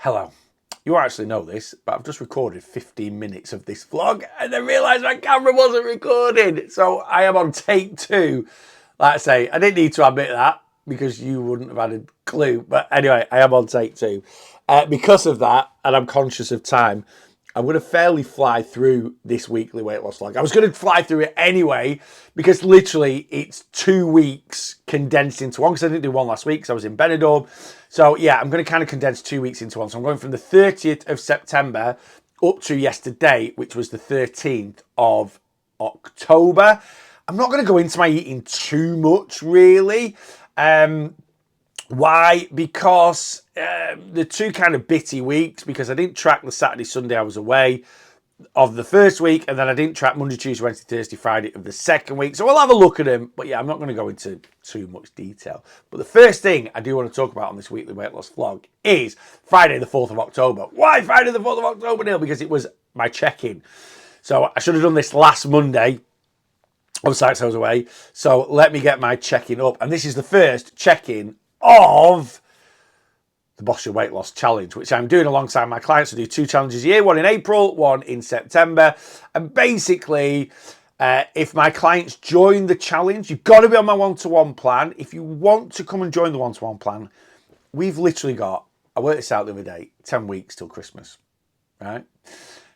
Hello. You actually know this, but I've just recorded 15 minutes of this vlog and then realised my camera wasn't recording. So I am on take 2. Like I say, I didn't need to admit that because you wouldn't have had a clue. But anyway, I am on take 2. Because of that, and I'm conscious of time, I'm going to fairly fly through this weekly weight loss vlog. I was going to fly through it anyway because literally it's 2 weeks condensed into one because I didn't do one last week because I was in Benidorm. So yeah, I'm going to kind of condense 2 weeks into one. So I'm going from the 30th of September up to yesterday, which was the 13th of October. I'm not going to go into my eating too much really. Why? Because the 2 kind of bitty weeks, because I didn't track the Saturday, Sunday I was away of the first week, and then I didn't track Monday, Tuesday, Wednesday, Thursday, Friday of the second week. So we'll have a look at them. But yeah, I'm not going to go into too much detail. But the first thing I do want to talk about on this weekly weight loss vlog is Friday the 4th of October. Why Friday the 4th of October, Neil? Because it was my check-in. So I should have done this last Monday. Obviously, I was away. So let me get my check-in up. And this is the first check-in of the Boss Your Weight Loss Challenge, which I'm doing alongside my clients. I do 2 challenges a year, one in April, one in September. And basically, if my clients join the challenge, you've got to be on my one-to-one plan. If you want to come and join the one-to-one plan, we've literally got, I worked this out the other day, 10 weeks till Christmas, right?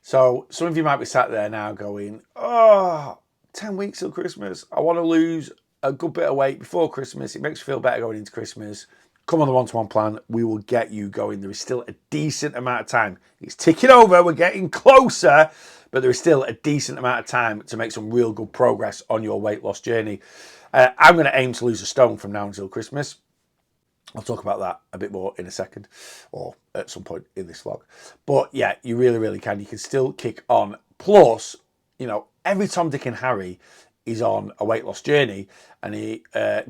So some of you might be sat there now going, oh, 10 weeks till Christmas. I want to lose a good bit of weight before Christmas. It makes you feel better going into Christmas. Come on the one-to-one plan. We will get you going. There is still a decent amount of time. It's ticking over. We're getting closer, but there is still a decent amount of time to make some real good progress on your weight loss journey. I'm going to aim to lose a stone from now until Christmas. I'll talk about that a bit more in a second or at some point in this vlog. But yeah, you really, really can. You can still kick on. Plus, you know, every Tom, Dick and Harry is on a weight loss journey, and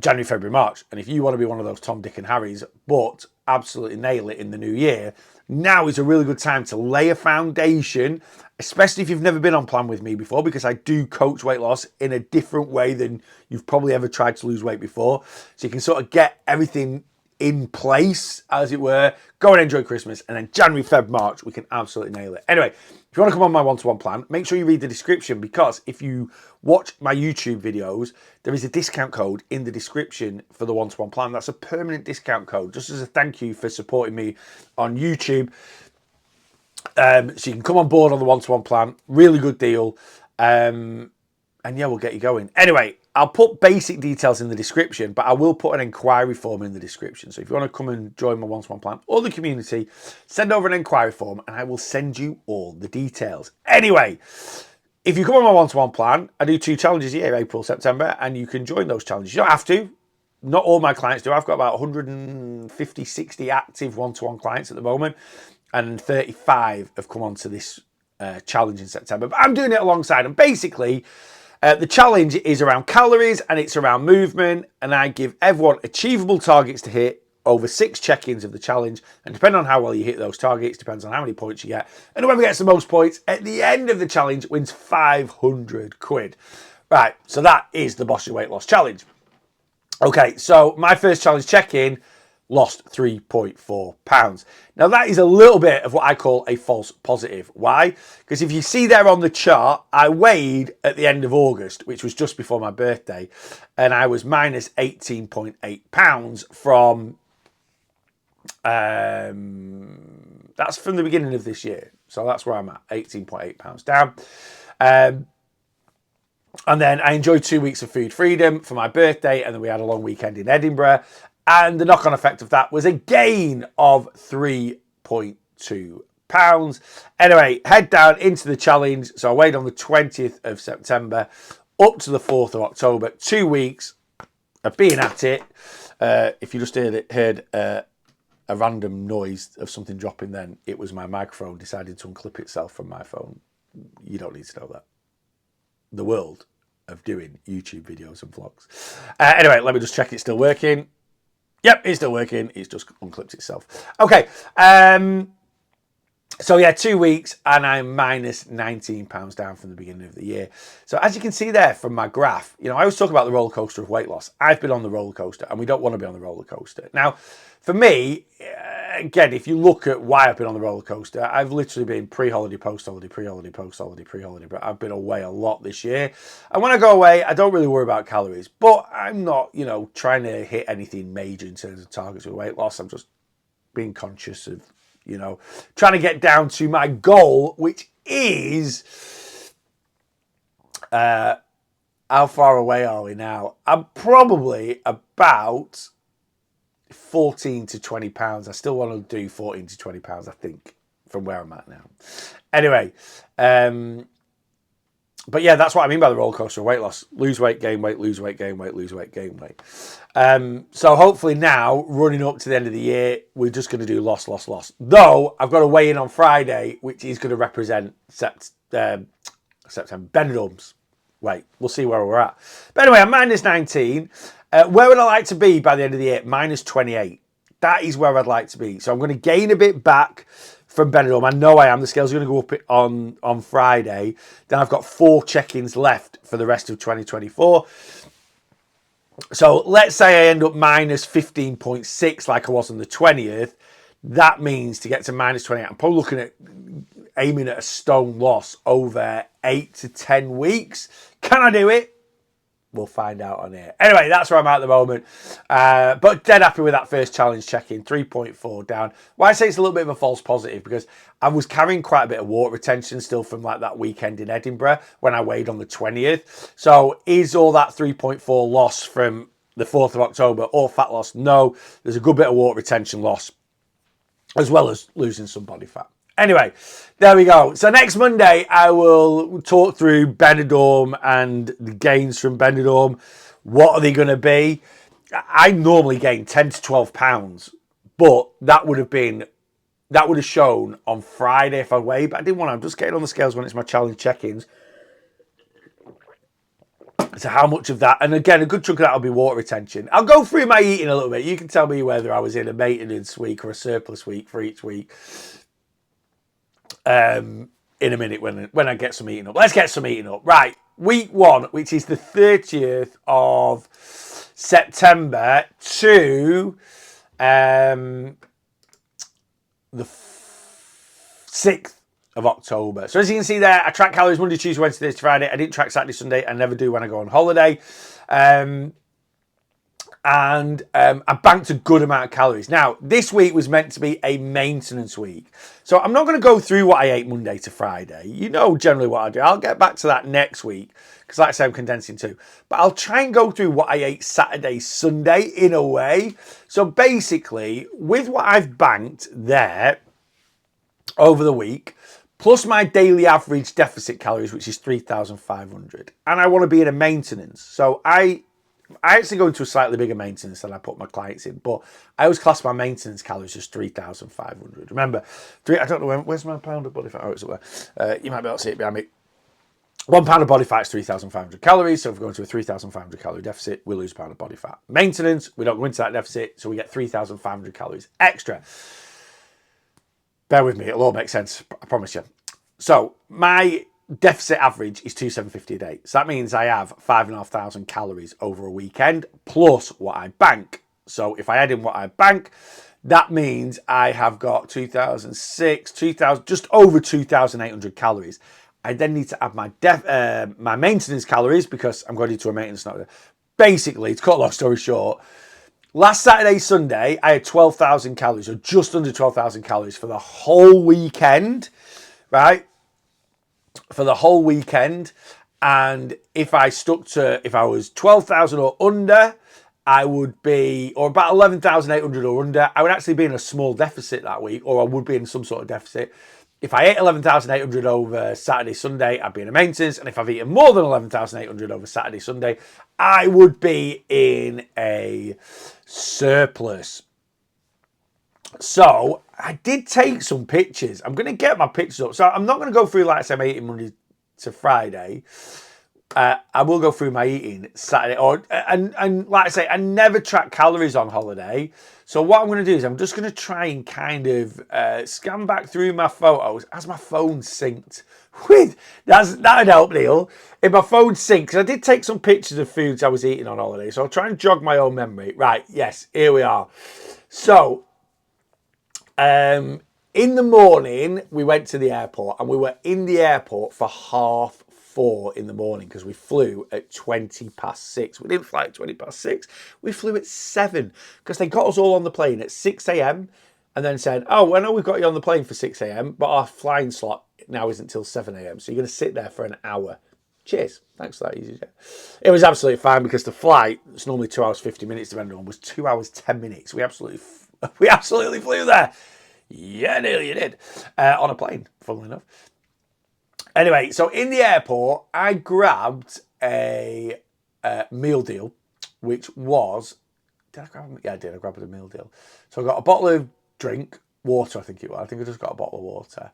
January, February, March. And if you want to be one of those Tom, Dick and Harrys, but absolutely nail it in the new year, now is a really good time to lay a foundation, especially if you've never been on plan with me before, because I do coach weight loss in a different way than you've probably ever tried to lose weight before. So you can sort of get everything in place, as it were, go and enjoy Christmas, and then January, Feb, March, we can absolutely nail it. Anyway, if you want to come on my one-to-one plan, make sure you read the description, because if you watch my YouTube videos, there is a discount code in the description for the one-to-one plan. That's a permanent discount code, just as a thank you for supporting me on YouTube. So you can come on board on the one-to-one plan. Really good deal. And yeah, we'll get you going. Anyway, I'll put basic details in the description, but I will put an inquiry form in the description. So if you want to come and join my one-to-one plan or the community, send over an inquiry form and I will send you all the details. Anyway, if you come on my one-to-one plan, I do 2 challenges a year, April, September, and you can join those challenges. You don't have to. Not all my clients do. I've got about 150, 60 active one-to-one clients at the moment, and 35 have come onto this challenge in September. But I'm doing it alongside them. Basically, the challenge is around calories and it's around movement, and I give everyone achievable targets to hit over 6 check-ins of the challenge, and depending on how well you hit those targets, depends on how many points you get, and whoever gets the most points at the end of the challenge wins 500 quid. Right, so that is the Boss Your Weight Loss Challenge. Okay, so my first challenge check-in, lost 3.4 pounds. Now that is a little bit of what I call a false positive. Why? Because if you see there on the chart, I weighed at the end of August, which was just before my birthday, and I was minus 18.8 pounds from, that's from the beginning of this year. So that's where I'm at, 18.8 pounds down. And then I enjoyed 2 weeks of food freedom for my birthday, and then we had a long weekend in Edinburgh. And the knock-on effect of that was a gain of 3.2 pounds. Anyway, head down into the challenge. So I weighed on the 20th of September up to the 4th of October. 2 weeks of being at it. If you just heard a random noise of something dropping, then it was my microphone decided to unclip itself from my phone. You don't need to know that. The world of doing YouTube videos and vlogs. Anyway, let me just check it's still working. Yep, it's still working. It's just unclipped itself. Okay. So yeah, 2 weeks and I'm minus 19 pounds down from the beginning of the year. So as you can see there from my graph, you know, I always talk about the roller coaster of weight loss. I've been on the roller coaster and we don't want to be on the roller coaster. Now, for me, again, if you look at why I've been on the roller coaster, I've literally been pre-holiday, post-holiday, pre-holiday, post-holiday, pre-holiday, but I've been away a lot this year. And when I go away, I don't really worry about calories, but I'm not, trying to hit anything major in terms of targets with weight loss. I'm just being conscious of, trying to get down to my goal, which is, how far away are we now? I'm probably about 14 to 20 pounds. I still want to do 14 to 20 pounds, I think, from where I'm at now. Anyway, but yeah, that's what I mean by the roller coaster of weight loss. Lose weight, gain weight, lose weight, gain weight, lose weight, gain weight. So hopefully now, running up to the end of the year, we're just going to do loss, loss, loss. Though, I've got to weigh in on Friday, which is going to represent September Benidorm's weight. We'll see where we're at. But anyway, I'm minus 19. Where would I like to be by the end of the year? Minus 28. That is where I'd like to be. So I'm going to gain a bit back from Benidorm. I know I am. The scale's going to go up on Friday. Then I've got 4 check-ins left for the rest of 2024. So let's say I end up minus 15.6 like I was on the 20th. That means to get to minus 28, I'm probably looking at aiming at a stone loss over 8 to 10 weeks. Can I do it? We'll find out on here. Anyway, that's where I'm at the moment. But dead happy with that first challenge check-in, 3.4 down. Why I say it's a little bit of a false positive, because I was carrying quite a bit of water retention still from like that weekend in Edinburgh when I weighed on the 20th. So is all that 3.4 loss from the 4th of October all fat loss? No, there's a good bit of water retention loss, as well as losing some body fat. Anyway, there we go. So next Monday, I will talk through Benidorm and the gains from Benidorm. What are they going to be? I normally gain 10 to 12 pounds, but that would have shown on Friday if I weighed, but I didn't want to. I'm just getting on the scales when it's my challenge check-ins. So how much of that, and again, a good chunk of that will be water retention. I'll go through my eating a little bit. You can tell me whether I was in a maintenance week or a surplus week for each week. In a minute when I get some eating up. Let's get some eating up. Right, week 1, which is the 30th of September to the 6th of October. So as you can see there, I track calories Monday, Tuesday, Wednesday, Thursday, Friday. I didn't track Saturday, Sunday. I never do when I go on holiday. And I banked a good amount of calories. Now, this week was meant to be a maintenance week. So I'm not going to go through what I ate Monday to Friday. You know generally what I do. I'll get back to that next week, because like I said, I'm condensing too. But I'll try and go through what I ate Saturday, Sunday in a way. So basically, with what I've banked there over the week, plus my daily average deficit calories, which is 3,500. And I want to be in a maintenance. So I actually go into a slightly bigger maintenance than I put my clients in, but I always class my maintenance calories as 3,500. Remember, I don't know, where's my pound of body fat? Oh, it's up there. You might be able to see it behind me. 1 pound of body fat is 3,500 calories. So if we go into a 3,500 calorie deficit, we lose a pound of body fat. Maintenance, we don't go into that deficit, so we get 3,500 calories extra. Bear with me, it'll all make sense, I promise you. So my deficit average is 2,750 a day. So that means I have 5,500 calories over a weekend plus what I bank. So if I add in what I bank, that means I have got 2,000, just over 2,800 calories. I then need to add my maintenance calories, because I'm going into a maintenance note. Basically, to cut a long story short, last Saturday, Sunday, I had 12,000 calories, or just under 12,000 calories for the whole weekend, right? For the whole weekend. And if I was 12,000 or under, I would be, or about 11,800 or under, I would actually be in a small deficit that week, or I would be in some sort of deficit. If I ate 11,800 over Saturday, Sunday, I'd be in a maintenance. And if I've eaten more than 11,800 over Saturday, Sunday, I would be in a surplus. So I did take some pictures. I'm going to get my pictures up. So I'm not going to go through, like I said, my eating Monday to Friday. I will go through my eating Saturday. And like I say, I never track calories on holiday. So what I'm going to do is I'm just going to try and kind of scan back through my photos as my phone synced with. That would help, Neil. If my phone synced, because I did take some pictures of foods I was eating on holiday. So I'll try and jog my own memory. Right, yes, here we are. So In the morning, we went to the airport, and we were in the airport for 4:30 in the morning because we flew at 6:20. We didn't fly at 6:20. We flew at 7 because they got us all on the plane at 6 a.m. and then said, oh, I know we've got you on the plane for 6 a.m., but our flying slot now isn't till 7 a.m. So you're going to sit there for an hour. Cheers. Thanks for that. Easy. It was absolutely fine because the flight, it's normally 2 hours 50 minutes depending on, was 2 hours 10 minutes. We absolutely flew there. Yeah, nearly you did. On a plane, funnily enough. Anyway, so in the airport, I grabbed a meal deal, which was... Did I grab? Yeah, I did. I grabbed a meal deal. So I got a bottle of drink, water, I think it was. I think I just got a bottle of water.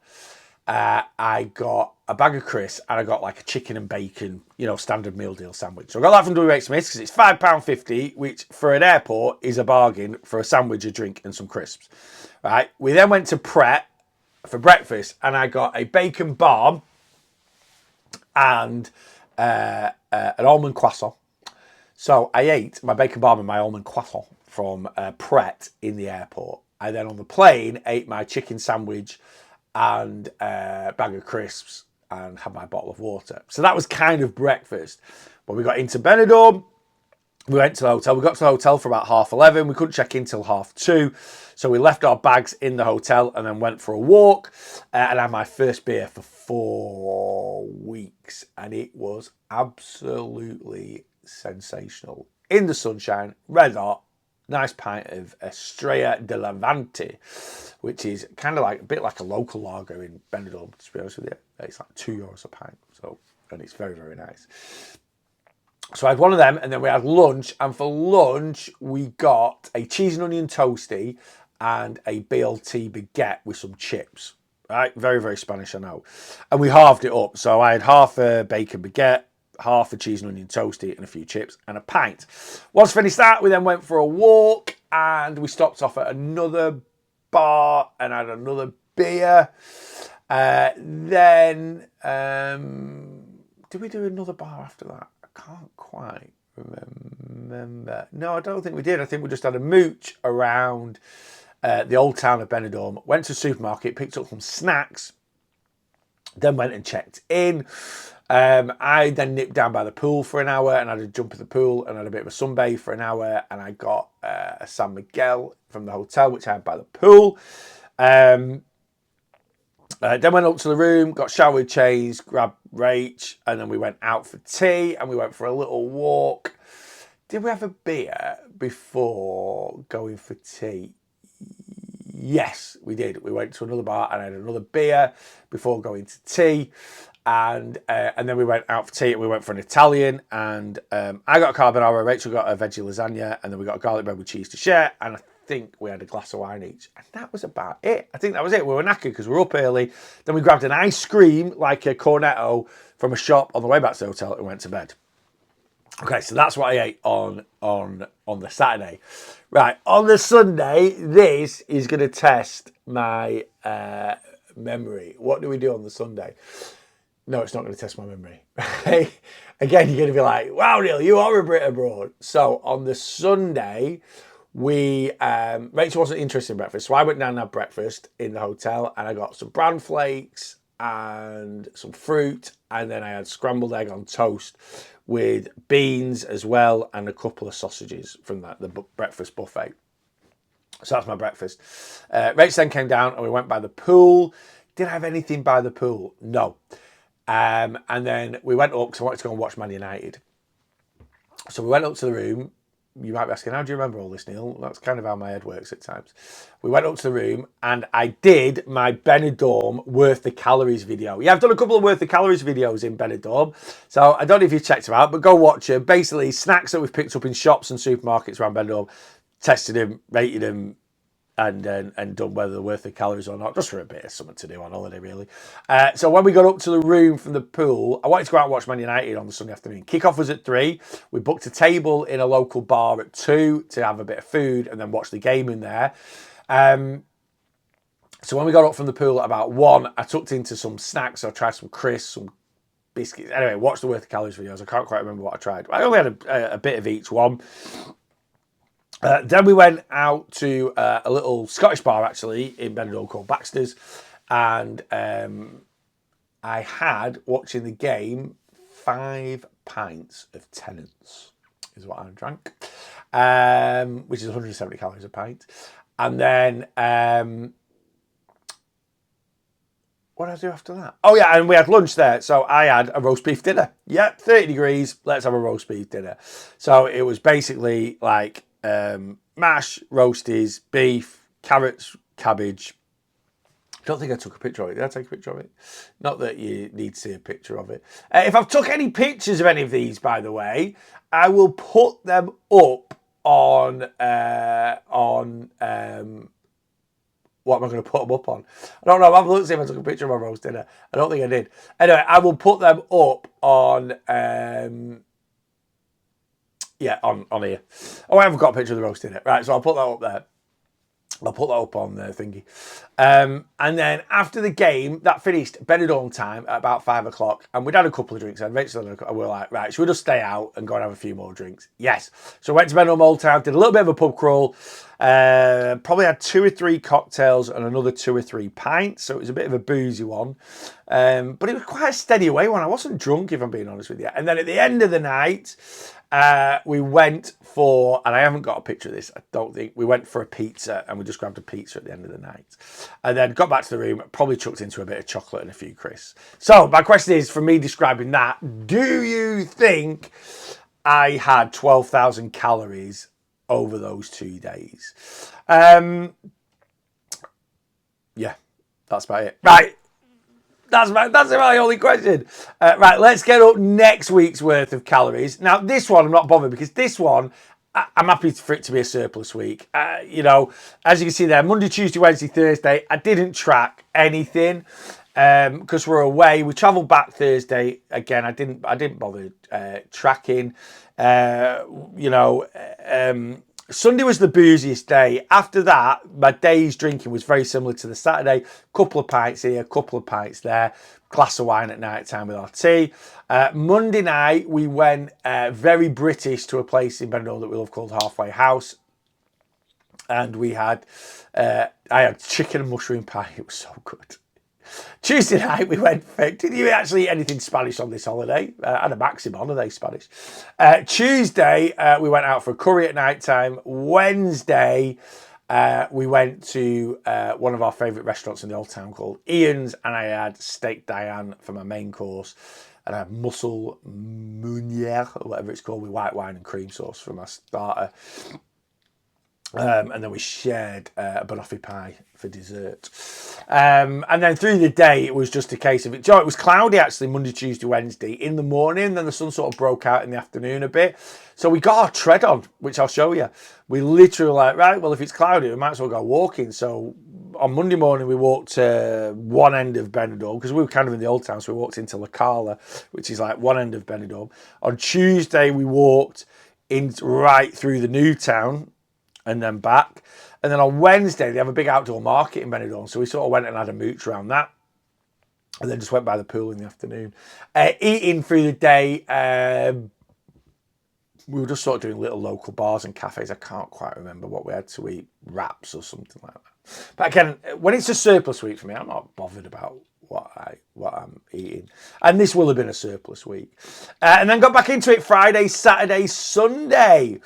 I got a bag of crisps, and I got like a chicken and bacon, standard meal deal sandwich. So I got that from WH Smith's because it's £5.50, which for an airport is a bargain for a sandwich, a drink, and some crisps. Right. We then went to Pret for breakfast, and I got a bacon barm and an almond croissant. So I ate my bacon barm and my almond croissant from Pret in the airport. I then on the plane ate my chicken sandwich and a bag of crisps and had my bottle of water. So that was kind of breakfast. When we got into Benidorm, we went to the hotel. We got to the hotel for about 11:30. We couldn't check in till 2:30. So we left our bags in the hotel and then went for a walk and had my first beer for 4 weeks. And it was absolutely sensational. In the sunshine, red hot, nice pint of Estrella de Levante, which is kind of like a bit like a local lager in Benidorm, to be honest with you. It's like €2 a pint. And it's very, very nice. So I had one of them, and then we had lunch. And for lunch, we got a cheese and onion toastie and a BLT baguette with some chips. Right? Very, very Spanish, I know. And we halved it up. So I had half a bacon baguette, half a cheese and onion toastie, and a few chips, and a pint. Once finished that, we then went for a walk, and we stopped off at another bar and had another beer. Then, did we do another bar after that? I can't quite remember. No, I don't think we did. I think we just had a mooch around the old town of Benidorm, went to the supermarket, picked up some snacks, then went and checked in. I then nipped down by the pool for an hour and had a jump at the pool and had a bit of a sunbathe for an hour, and I got a San Miguel from the hotel, which I had by the pool. Then went up to the room, got showered, changed, grabbed Rach, and then we went out for tea and we went for a little walk. Did we have a beer before going for tea? Yes, we did. We went to another bar and had another beer before going to tea. And then we went out for tea and we went for an Italian. And I got a carbonara, Rachel got a veggie lasagna, and then we got a garlic bread with cheese to share. And I think we had a glass of wine each. And that was about it. I think that was it. We were knackered because we were up early. Then we grabbed an ice cream, like a cornetto, from a shop on the way back to the hotel and went to bed. Okay, so that's what I ate on the Saturday. Right, on the Sunday, this is going to test my memory. What do we do on the Sunday? No, it's not going to test my memory. Again, you're going to be like, wow, Neil, you are a Brit abroad. So on the Sunday, Rachel wasn't interested in breakfast. So I went down and had breakfast in the hotel, and I got some bran flakes and some fruit. And then I had scrambled egg on toast with beans as well, and a couple of sausages from the breakfast buffet. So that's my breakfast. Rach then came down and we went by the pool. Did I have anything by the pool? No. And then we went up because I wanted to go and watch Man United. So we went up to the room. You might be asking, how do you remember all this, Neil? That's kind of how my head works at times. We went up to the room and I did my Benidorm Worth the Calories video. Yeah, I've done a couple of Worth the Calories videos in Benidorm. So I don't know if you've checked them out, but go watch them. Basically, snacks that we've picked up in shops and supermarkets around Benidorm, tested them, rated them, and done whether they're worth the calories or not, just for a bit of something to do on holiday, really. So when we got up to the room from the pool, I wanted to go out and watch Man United on the Sunday afternoon. Kickoff was at 3. We booked a table in a local bar at 2 to have a bit of food and then watch the game in there. So when we got up from the pool at about 1, I tucked into some snacks. I tried some crisps, some biscuits. Anyway, watched the Worth the Calories videos. I can't quite remember what I tried. I only had a bit of each one. Then we went out to a little Scottish bar actually in Benidorm called Baxter's, and I had, watching the game, 5 pints of Tennent's is what I drank, which is 170 calories a pint. And then what did I do after that? Oh yeah, and we had lunch there. So I had a roast beef dinner. Yep, 30 degrees. Let's have a roast beef dinner. So it was basically like mash, roasties, beef, carrots, cabbage. I don't think I took a picture of it. Did I take a picture of it? Not that you need to see a picture of it. If I've took any pictures of any of these, by the way, I will put them up on what am I going to put them up on? I don't know. I've looked to see if I took a picture of my roast dinner. I don't think I did. Anyway, I will put them up on on here. Oh, I haven't got a picture of the roast dinner. Right, so I'll put that up there. I'll put that up on the thingy. And then after the game, that finished Benidorm time at about 5 o'clock. And we'd had a couple of drinks. And eventually we were like, right, should we just stay out and go and have a few more drinks? Yes. So I went to Benidorm Old Town, did a little bit of a pub crawl. Probably had 2 or 3 cocktails and another 2 or 3 pints. So it was a bit of a boozy one. But it was quite a steady away one. I wasn't drunk, if I'm being honest with you. And then at the end of the night, we went for, and I haven't got a picture of this, I don't think, we went for a pizza and we just grabbed a pizza at the end of the night. And then got back to the room, probably chucked into a bit of chocolate and a few crisps. So my question is, for me describing that, do you think I had 12,000 calories over those 2 days? Yeah, that's about it. Right. That's my only question. Right, let's get up next week's worth of calories. Now, this one, I'm not bothered because this one, I'm happy for it to be a surplus week. You know, as you can see there, Monday, Tuesday, Wednesday, Thursday, I didn't track anything because we're away. We travelled back Thursday. Again, I didn't bother tracking. Sunday was the booziest day. After that, my day's drinking was very similar to the Saturday. Couple of pints here, couple of pints there. Glass of wine at night time with our tea. Monday night, we went very British to a place in Benidorm that we love called Halfway House. And we had, I had chicken and mushroom pie. It was so good. Tuesday night we went for, did you actually eat anything Spanish on this holiday? I had a Maxim on, are they Spanish? Tuesday we went out for a curry at night time. Wednesday we went to one of our favourite restaurants in the Old Town called Ian's, and I had steak Diane for my main course, and I had mussel meunière, or whatever it's called, with white wine and cream sauce for my starter. And then we shared a banoffee pie for dessert. And then through the day, it was just a case of it. It was cloudy actually Monday, Tuesday, Wednesday in the morning. Then the sun sort of broke out in the afternoon a bit. So we got our tread on, which I'll show you. We literally were like, right, well, if it's cloudy, we might as well go walking. So on Monday morning, we walked to one end of Benidorm because we were kind of in the Old Town. So we walked into La Cala, which is like one end of Benidorm. On Tuesday, we walked in right through the New Town and then back. And then on Wednesday, they have a big outdoor market in Benidorm. So we sort of went and had a mooch around that. And then just went by the pool in the afternoon. Eating through the day, we were just sort of doing little local bars and cafes. I can't quite remember what we had to eat. Wraps or something like that. But again, when it's a surplus week for me, I'm not bothered about what I'm eating. And this will have been a surplus week. And then got back into it Friday, Saturday, Sunday.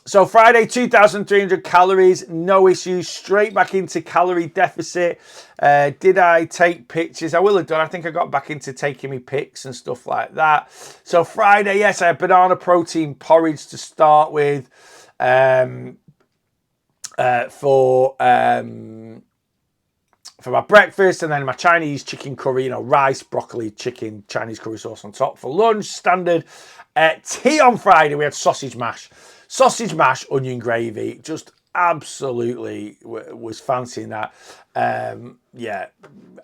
So Friday, 2,300 calories, no issues, straight back into calorie deficit. Did I take pictures? I will have done. I think I got back into taking me pics and stuff like that. So Friday, yes, I had banana protein porridge to start with for my breakfast, and then my Chinese chicken curry, rice, broccoli, chicken, Chinese curry sauce on top for lunch, standard. Tea on Friday, we had sausage mash, onion gravy, just absolutely was fancying that. Yeah,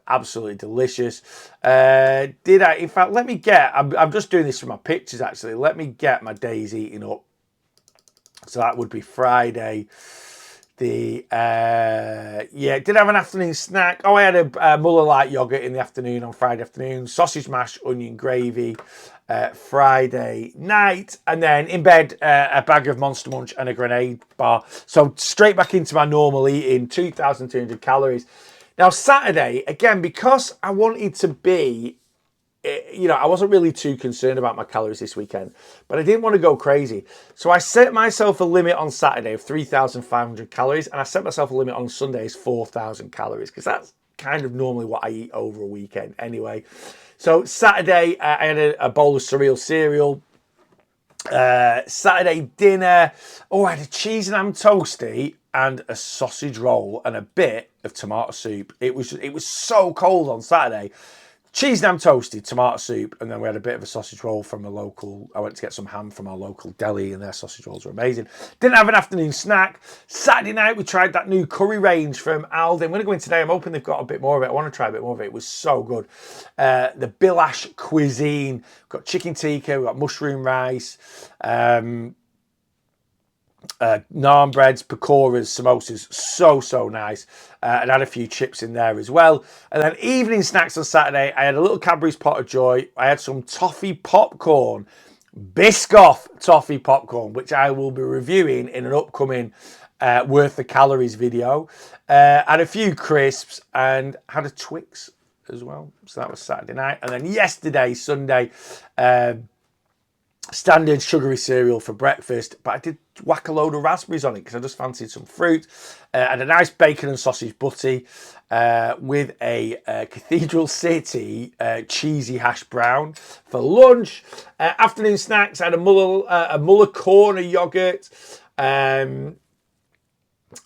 absolutely delicious. Did I, in fact, let me get, I'm just doing this for my pictures actually, let me get my days eating up. So that would be Friday. Did have an afternoon snack. Oh, I had a Muller light yogurt in the afternoon on Friday afternoon, sausage mash, onion gravy Friday night, and then in bed a bag of Monster Munch and a grenade bar. So straight back into my normal eating, 2,200 calories. Now Saturday, again, because I wanted to be, I wasn't really too concerned about my calories this weekend, but I didn't want to go crazy. So I set myself a limit on Saturday of 3,500 calories, and I set myself a limit on Sundays 4,000 calories, because that's kind of normally what I eat over a weekend anyway. So Saturday, I had a bowl of surreal cereal. Saturday dinner, I had a cheese and ham toastie and a sausage roll and a bit of tomato soup. It was so cold on Saturday. Cheese and ham toasted, tomato soup, and then we had a bit of a sausage roll from I went to get some ham from our local deli, and their sausage rolls were amazing. Didn't have an afternoon snack. Saturday night, we tried that new curry range from Aldi. I'm going to go in today. I'm hoping they've got a bit more of it. I want to try a bit more of it. It was so good. The Bilash cuisine. We've got chicken tikka. We've got mushroom rice. Naan breads, pakoras, samosas, so nice, and had a few chips in there as well. And then evening snacks on Saturday, I had a little Cadbury's Pot of Joy. I had some toffee popcorn, Biscoff toffee popcorn, which I will be reviewing in an upcoming worth the calories video. Had a few crisps and had a Twix as well. So that was Saturday night. And then yesterday, Sunday, standard sugary cereal for breakfast, but I did whack a load of raspberries on it because I just fancied some fruit. And a nice bacon and sausage butty with a Cathedral City cheesy hash brown for lunch. Afternoon snacks, I had a Muller corner yogurt. And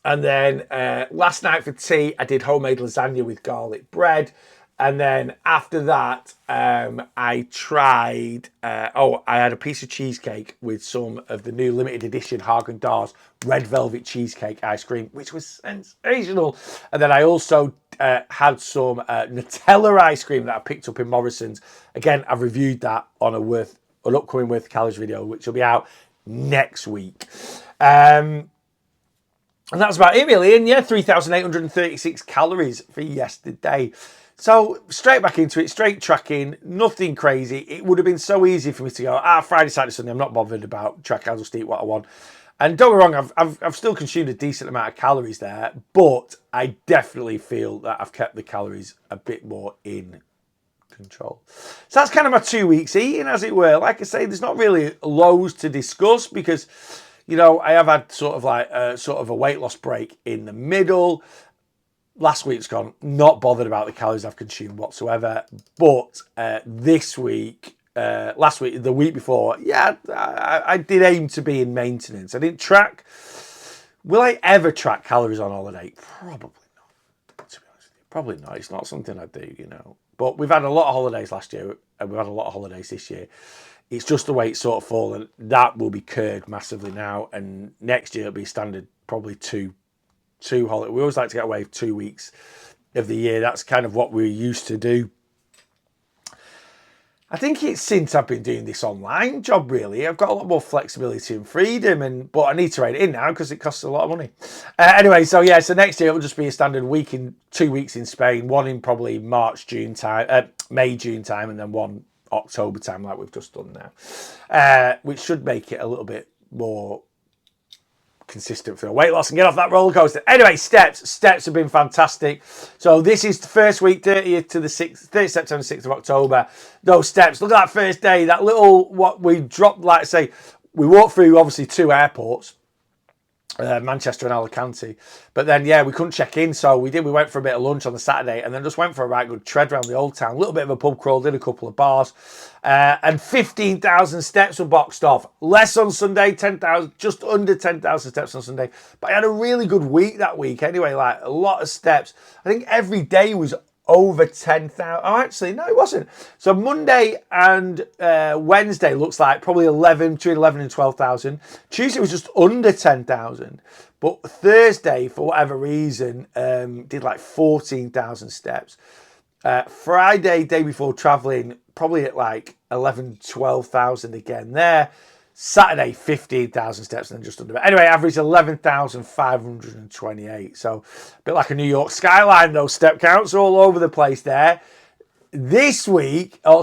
then last night for tea, I did homemade lasagna with garlic bread. And then after that, I tried, I had a piece of cheesecake with some of the new limited edition Haagen-Dazs red velvet cheesecake ice cream, which was sensational. And then I also had some Nutella ice cream that I picked up in Morrison's. Again, I've reviewed that on an upcoming Worth Calories video, which will be out next week. And that's about it really. And yeah, 3,836 calories for yesterday. So straight back into it, straight tracking, nothing crazy. It would have been so easy for me to go, Friday, Saturday, Sunday, I'm not bothered about track, I'll just eat what I want. And don't get me wrong, I've still consumed a decent amount of calories there, but I definitely feel that I've kept the calories a bit more in control. So that's kind of my 2 weeks eating, as it were. Like I say, there's not really loads to discuss because, I have had sort of a weight loss break in the middle. Last week's gone, not bothered about the calories I've consumed whatsoever. But this week, last week, the week before, I did aim to be in maintenance. I didn't track. Will I ever track calories on holiday? Probably not, to be honest with you. Probably not. It's not something I do, But we've had a lot of holidays last year, and we've had a lot of holidays this year. It's just the way it's sort of fallen. That will be curbed massively now, and next year it'll be standard probably two holidays. We always like to get away 2 weeks of the year. That's kind of what we used to do. I think it's since I've been doing this online job, really. I've got a lot more flexibility and freedom, but I need to write it in now because it costs a lot of money. Anyway, so next year it will just be a standard 2 weeks in Spain, one in probably May, June time, and then one October time like we've just done now, which should make it a little bit more consistent for the weight loss and get off that roller coaster. Anyway, steps have been fantastic. So this is the first week, 30th to the 30th September, 6th of October. Those steps, look at that first day, that little, what we dropped, like I say, we walked through obviously 2 airports, Manchester and Alicante, but then we couldn't check in, so we went for a bit of lunch on the Saturday and then just went for a right good tread around the old town, a little bit of a pub crawl, did a couple of bars, and 15,000 steps were boxed off. Less on Sunday, 10,000, just under 10,000 steps on Sunday, but I had a really good week that week anyway, like a lot of steps. I think every day was over 10,000. Oh, actually, no, it wasn't. So Monday and Wednesday looks like probably between 11 and 12,000. Tuesday was just under 10,000. But Thursday, for whatever reason, did like 14,000 steps. Friday, day before traveling, probably at like 11, 12,000 again there. Saturday, 15,000 steps and then just under. But anyway, average 11,528. So a bit like a New York skyline, those step counts all over the place there. Last week, a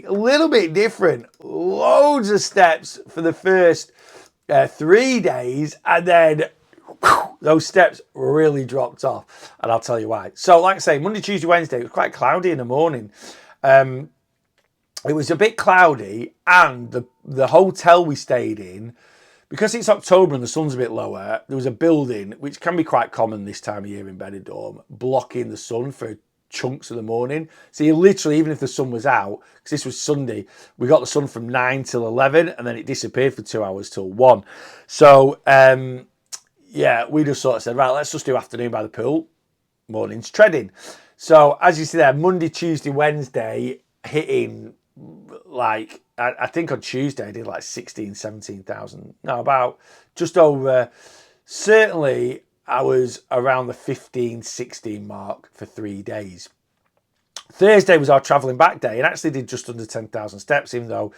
little bit different. Loads of steps for the first 3 days, and then those steps really dropped off, and I'll tell you why. So, like I say, Monday, Tuesday, Wednesday, it was quite cloudy in the morning. It was a bit cloudy, and the hotel we stayed in, because it's October and the sun's a bit lower, there was a building, which can be quite common this time of year in Benidorm, blocking the sun for chunks of the morning. So you literally, even if the sun was out, because this was Sunday, we got the sun from 9 till 11, and then it disappeared for 2 hours till 1. So, yeah, we just sort of said, right, let's just do afternoon by the pool, morning's treading. So, as you see there, Monday, Tuesday, Wednesday, hitting, like, I think on Tuesday I did like 17,000. No, about just over, certainly I was around the 15, 16 mark for 3 days. Thursday was our travelling back day, and actually did just under 10,000 steps, even though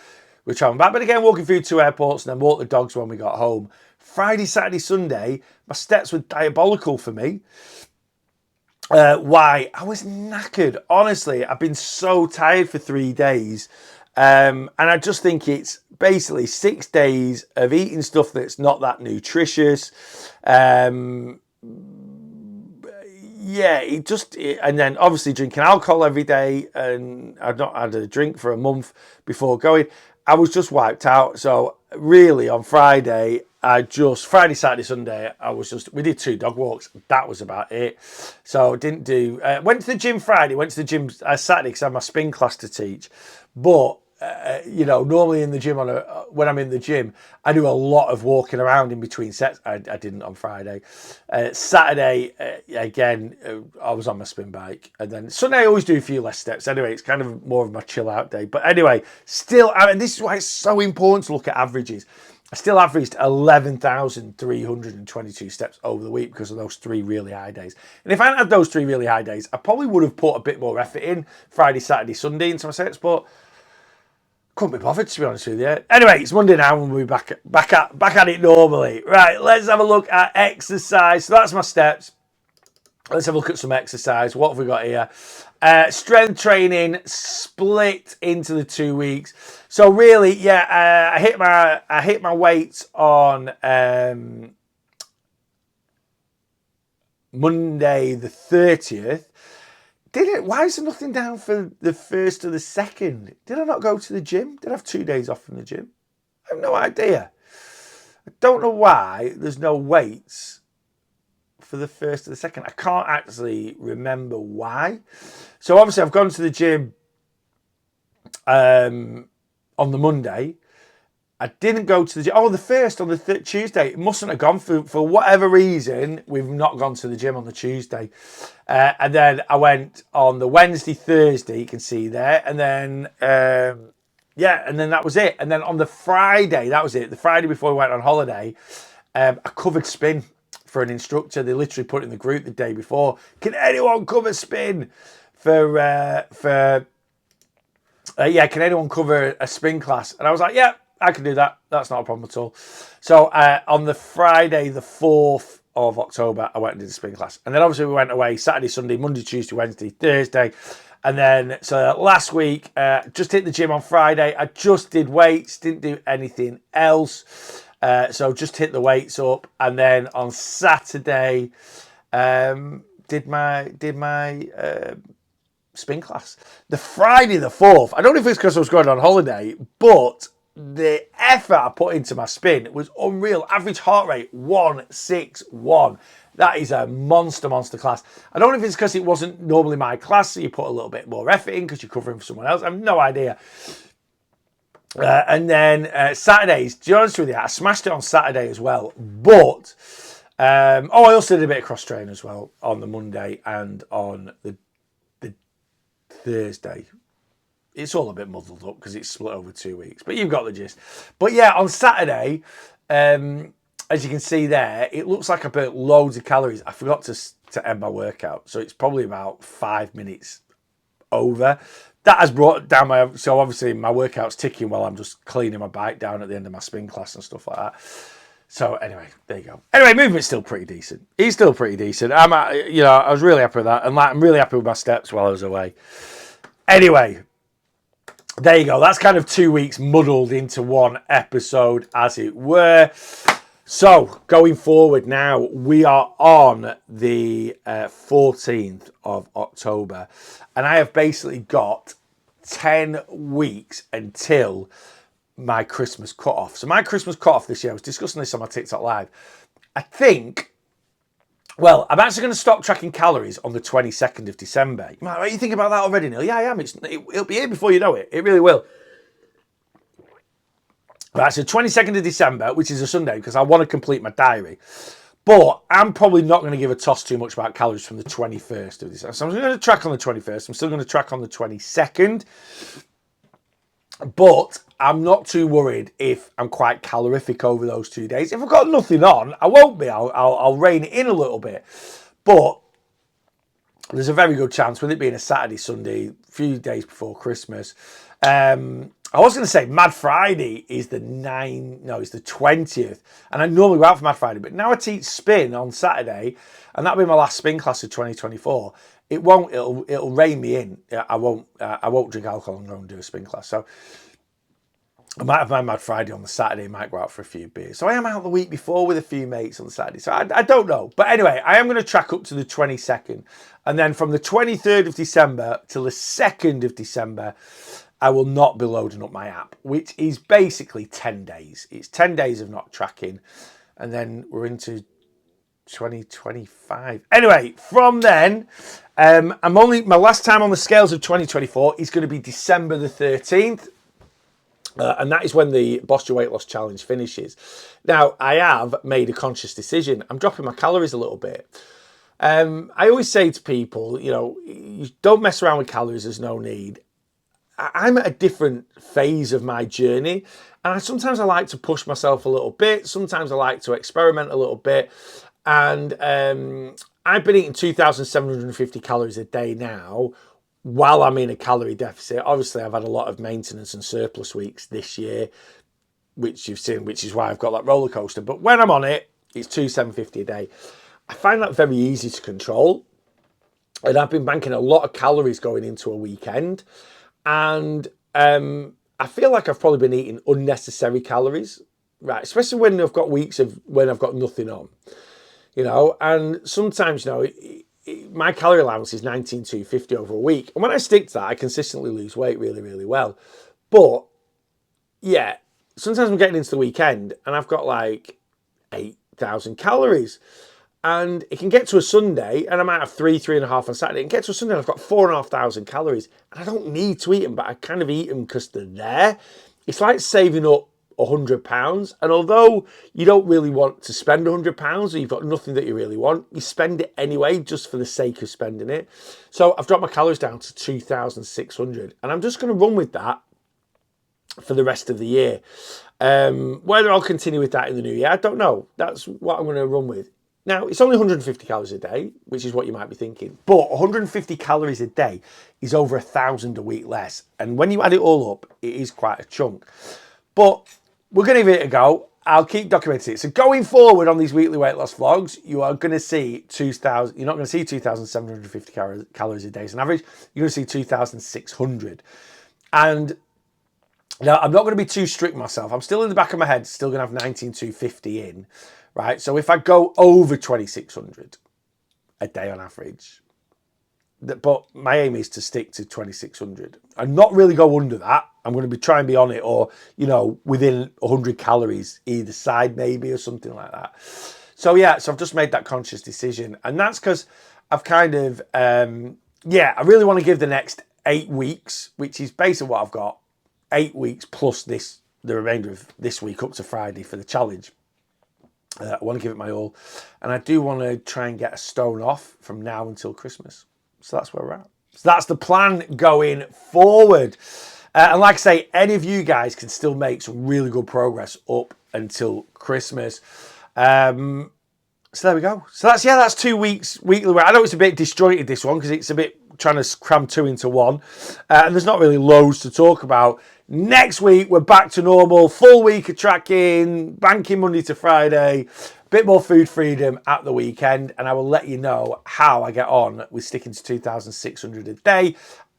we're travelling back. But again, walking through 2 airports and then walked the dogs when we got home. Friday, Saturday, Sunday, my steps were diabolical for me. Why? I was knackered. Honestly, I've been so tired for 3 days. And I just think it's basically 6 days of eating stuff that's not that nutritious. And then obviously drinking alcohol every day. And I'd not had a drink for a month before going. I was just wiped out. So really on Friday, Friday, Saturday, Sunday, we did 2 dog walks. That was about it. So didn't do, went to the gym Friday, went to the gym Saturday because I had my spin class to teach. But, normally in the gym, when I'm in the gym, I do a lot of walking around in between sets. I didn't on Friday. Saturday, again, I was on my spin bike. And then Sunday, I always do a few less steps. Anyway, it's kind of more of my chill out day. But anyway, still, and this is why it's so important to look at averages. I still averaged 11,322 steps over the week because of those 3 really high days. And if I hadn't had those 3 really high days, I probably would have put a bit more effort in Friday, Saturday, Sunday into my sets, but couldn't be bothered, to be honest with you. Anyway, it's Monday now and we'll be back at it normally. Right, let's have a look at exercise. So that's my steps. Let's have a look at some exercise. What have we got here? Strength training split into the 2 weeks. So really, I hit my weights on Monday the 30th. Why is there nothing down for the 1st or the 2nd? Did I not go to the gym? Did I have 2 days off from the gym? I have no idea. I don't know why there's no weights for the 1st or the 2nd. I can't actually remember why. So obviously I've gone to the gym on the Monday. I didn't go to the gym. Oh, the 1st on the Tuesday. It mustn't have gone for whatever reason. We've not gone to the gym on the Tuesday. And then I went on the Wednesday, Thursday, you can see there. And then, and then that was it. And then on the Friday, that was it. The Friday before we went on holiday, I covered spin for an instructor. They literally put it in the group the day before. Can anyone cover spin can anyone cover a spin class? And I was like, yeah, I can do that. That's not a problem at all. So on the Friday, the 4th of October, I went and did the spin class. And then obviously we went away Saturday, Sunday, Monday, Tuesday, Wednesday, Thursday. And then, so last week, just hit the gym on Friday. I just did weights, didn't do anything else. So just hit the weights up. And then on Saturday, did my spin class. The Friday the 4th, I don't know if it's because I was going on holiday, but the effort I put into my spin was unreal. Average heart rate 161. That is a monster class. I don't know if it's because it wasn't normally my class, so you put a little bit more effort in because you're covering for someone else. I have no idea. And then Saturdays, to be honest with you, I smashed it on Saturday as well. But I also did a bit of cross train as well on the Monday and on the Thursday. It's all a bit muddled up because it's split over 2 weeks, but you've got the gist. But yeah, on Saturday, as you can see there, it looks like I burnt loads of calories. I forgot to end my workout, so it's probably about 5 minutes over. that has brought down my, so obviously my workout's ticking while I'm just cleaning my bike down at the end of my spin class and stuff like that. So anyway, there you go. Anyway, movement's still pretty decent. He's still pretty decent. I was really happy with that, and I'm really happy with my steps while I was away. Anyway, there you go. That's kind of 2 weeks muddled into one episode, as it were. So, going forward now, we are on the 14th of October, and I have basically got 10 weeks until my Christmas cut-off. So my Christmas cut-off this year, I was discussing this on my TikTok Live. I think, well, I'm actually going to stop tracking calories on the 22nd of December. Are you thinking about that already, Neil? Yeah, I am. It'll be here before you know it. It really will. Right, so 22nd of December, which is a Sunday, because I want to complete my diary. But I'm probably not going to give a toss too much about calories from the 21st of December. So I'm going to track on the 21st. I'm still going to track on the 22nd. But I'm not too worried if I'm quite calorific over those 2 days. If I've got nothing on, I won't be. I'll rein it in a little bit. But there's a very good chance, with it being a Saturday, Sunday, a few days before Christmas. I was going to say Mad Friday is it's the 20th. And I normally go out for Mad Friday, but now I teach spin on Saturday, and that'll be my last spin class of 2024. It'll rein me in. I won't drink alcohol and go and do a spin class. So I might have my Mad Friday on the Saturday, might go out for a few beers. So I am out the week before with a few mates on the Saturday. So I don't know. But anyway, I am going to track up to the 22nd. And then from the 23rd of December till the 2nd of December, I will not be loading up my app, which is basically 10 days. It's 10 days of not tracking. And then we're into 2025. Anyway, from then, my last time on the scales of 2024 is going to be December the 13th. And that is when the Boss Your Weight Loss Challenge finishes. Now, I have made a conscious decision. I'm dropping my calories a little bit. I always say to people, you don't mess around with calories. There's no need. I'm at a different phase of my journey. And sometimes I like to push myself a little bit. Sometimes I like to experiment a little bit. And I've been eating 2,750 calories a day now, while I'm in a calorie deficit. Obviously, I've had a lot of maintenance and surplus weeks this year, which you've seen, which is why I've got that roller coaster. But when I'm on it, it's 2,750 a day. I find that very easy to control. And I've been banking a lot of calories going into a weekend. And I feel like I've probably been eating unnecessary calories, right? Especially when I've got weeks when I've got nothing on, And sometimes, my calorie allowance is 19,250 over a week. And when I stick to that, I consistently lose weight really, really well. But, yeah, sometimes I'm getting into the weekend and I've got like 8,000 calories. And it can get to a Sunday, and I might have 3.5 on Saturday. It can get to a Sunday and I've got 4,500 calories. And I don't need to eat them, but I kind of eat them because they're there. It's like saving up £100, and although you don't really want to spend £100 or you've got nothing that you really want, you spend it anyway just for the sake of spending it. So I've dropped my calories down to 2,600, and I'm just going to run with that for the rest of the year. Whether I'll continue with that in the new year, I don't know. That's what I'm going to run with. Now, it's only 150 calories a day, which is what you might be thinking. But 150 calories a day is over 1,000 a week less. And when you add it all up, it is quite a chunk. But we're going to give it a go. I'll keep documenting it. So going forward on these weekly weight loss vlogs, you are going to see 2,000. You're not going to see 2,750 calories a day as an average. You're going to see 2,600. And now I'm not going to be too strict myself. I'm still in the back of my head, still going to have 19,250 in, right? So if I go over 2,600 a day on average, but my aim is to stick to 2,600 and not really go under that. I'm going to try and be on it, or, within 100 calories either side maybe, or something like that. So yeah, so I've just made that conscious decision. And that's because I've kind of, I really want to give the next 8 weeks, which is basically what I've got, 8 weeks plus the remainder of this week up to Friday for the challenge. I want to give it my all. And I do want to try and get a stone off from now until Christmas. So that's where we're at. So that's the plan going forward. And like I say, any of you guys can still make some really good progress up until Christmas. So there we go. So that's 2 weeks weekly. I know it's a bit disjointed, this one, because it's a bit trying to cram two into one. And there's not really loads to talk about. Next week, we're back to normal. Full week of tracking, banking Monday to Friday. Bit more food freedom at the weekend. And I will let you know how I get on with sticking to 2,600 a day.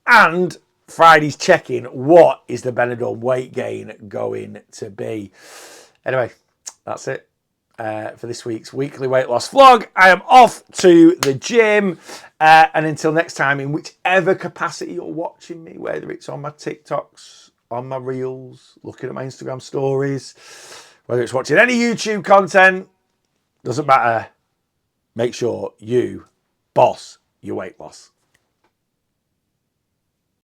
And Friday's check-in. What is the Benidorm weight gain going to be? Anyway, that's it. For this week's weekly weight loss vlog. I am off to the gym. And until next time, in whichever capacity you're watching me, whether it's on my TikToks, on my Reels, looking at my Instagram stories, whether it's watching any YouTube content, doesn't matter. Make sure you boss your weight loss.